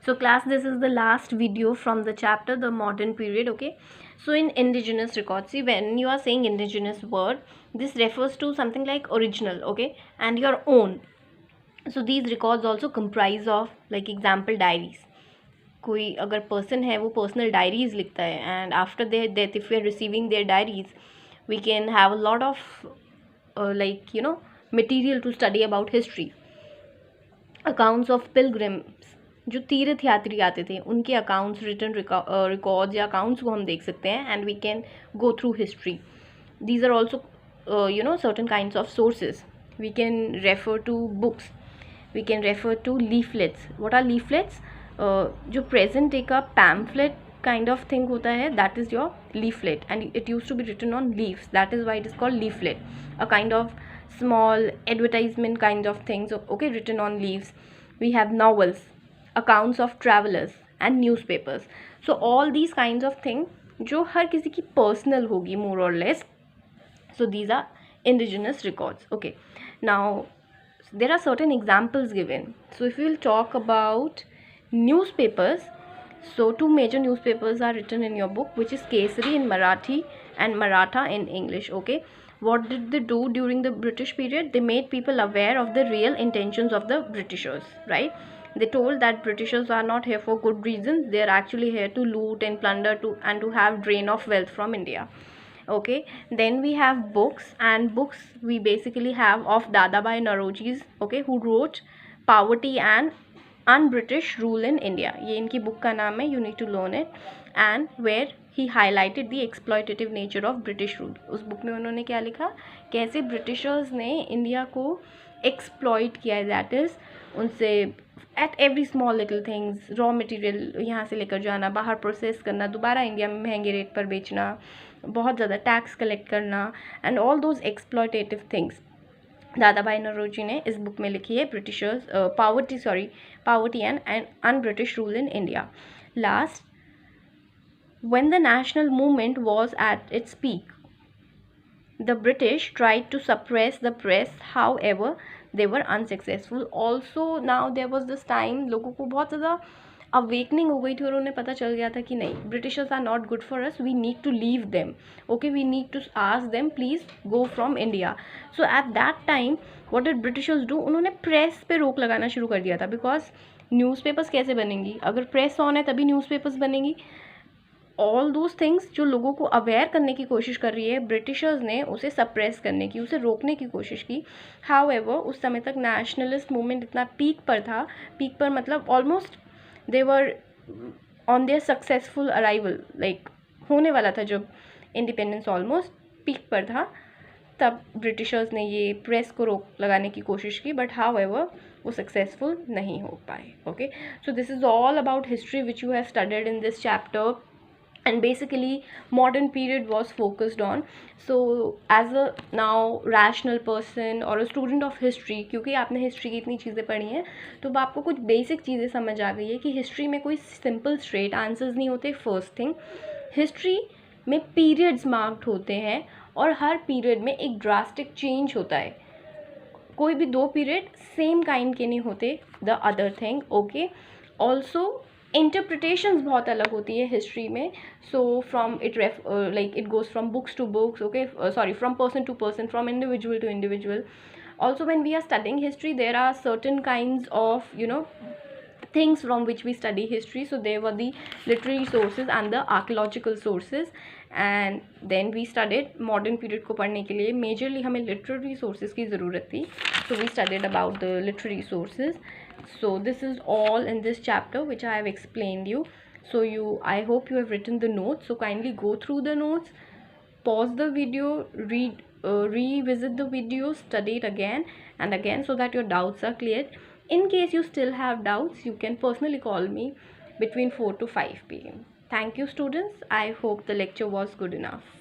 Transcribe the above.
So class, this is the last video from the chapter the modern period. Okay, so in indigenous records, see, when you are saying indigenous word, this refers to something like original, okay, and your own. So these records also comprise of like example diaries. कोई अगर person है वो personal diaries लिखता है, and after their death if we are receiving their diaries we can have a lot of like material to study about history. Accounts of pilgrims, जो तीर्थ यात्री आते थे उनके अकाउंट्स, रिटर्न रिकॉर्ड्स या अकाउंट्स को हम देख सकते हैं, and we can go through history. These are also certain kinds of sources. We can refer to books, we can refer to leaflets. What are leaflets? जो present day का pamphlet kind of thing होता है, that is your leaflet, and it used to be written on leaves, that is why it is called leaflet. A kind of small advertisement kind of things, okay, written on leaves. We have novels, accounts of travelers, and newspapers. So all these kinds of things जो हर किसी की personal होगी more or less. So these are indigenous records. Okay, now there are certain examples given. So if we will talk about newspapers, so two major newspapers are written in your book, which is Kesari in Marathi and Maratha in English. Okay, what did they do during the British period? They made people aware of the real intentions of the Britishers, right? They told that Britishers are not here for good reasons. They are actually here to loot and plunder and to have drain of wealth from India. Okay, then we have books, and books we basically have of Dadabhai Naoroji's, okay, who wrote Poverty and Un-British Rule in India. ये इनकी book का नाम है, you need to learn it. And where he highlighted the exploitative nature of British rule. उस book में उन्होंने क्या लिखा, कैसे ब्रिटिशर्स ने इंडिया को एक्सप्लॉइट किया है, दैट इज़ उनसे at every small little things, raw material यहाँ से लेकर जाना, बाहर प्रोसेस करना, दोबारा इंडिया में महंगे रेट पर बेचना, बहुत ज़्यादा टैक्स कलेक्ट करना, and all those exploitative things Dadabhai Naoroji ने इस बुक में लिखी है, Britishers poverty and un British rule in India. Last, when the national movement was at its peak, the British tried to suppress the press, however they were unsuccessful. Also now there was this time लोगों को बहुत ज़्यादा awakening हो गई थी और उन्हें पता चल गया था कि नहीं, Britishers are not good for us, we need to leave them, okay, we need to ask them please go from India. So at that time what did Britishers do, उन्होंने प्रेस पे रोक लगाना शुरू कर दिया था, बिकॉज न्यूज़पेपर्स कैसे बनेंगी, अगर प्रेस ऑन है तभी न्यूज़पेपर्स बनेंगी. ऑल दोज थिंग्स जो लोगों को अवेयर करने की कोशिश कर रही है, ब्रिटिशर्स ने उसे सप्रेस करने की, उसे रोकने की कोशिश की. हाउएवर उस समय तक नेशनलिस्ट मूवमेंट इतना पीक पर था, पीक पर मतलब almost they were on their successful arrival, like होने वाला था जब इंडिपेंडेंस ऑलमोस्ट पीक पर था, तब ब्रिटिशर्स ने ये प्रेस को रोक लगाने की कोशिश की, बट हाउएवर वो सक्सेसफुल नहीं हो पाए. Okay, so this is all about history which you have studied in this chapter, and basically modern period was focused on. So as a now rational person or a student of history, क्योंकि आपने history की इतनी चीज़ें पढ़ी हैं तो आपको कुछ बेसिक चीज़ें समझ आ गई है कि हिस्ट्री में कोई सिंपल स्ट्रेट आंसर्स नहीं होते. फर्स्ट थिंग, हिस्ट्री में पीरियड्स मार्क्ड होते हैं और हर पीरियड में एक ड्रास्टिक चेंज होता है. कोई भी दो पीरियड सेम काइंड के नहीं होते. The other thing, okay, also interpretations बहुत अलग होती है हिस्ट्री में. So from it like it goes from books to books, okay, sorry, from person to person, from individual to individual. Also when we are studying history, there are certain kinds of things from which we study history. So there were the literary sources and the archaeological sources, and then we studied modern period को पढ़ने के लिए majorly हमें literary sources की ज़रूरत थी. So we studied about the literary sources. So this is all in this chapter which I have explained you. So I hope you have written the notes. So kindly go through the notes, pause the video, revisit the video, study it again and again so that your doubts are cleared. In case you still have doubts, you can personally call me between 4 to 5 p.m. Thank you students. I hope the lecture was good enough.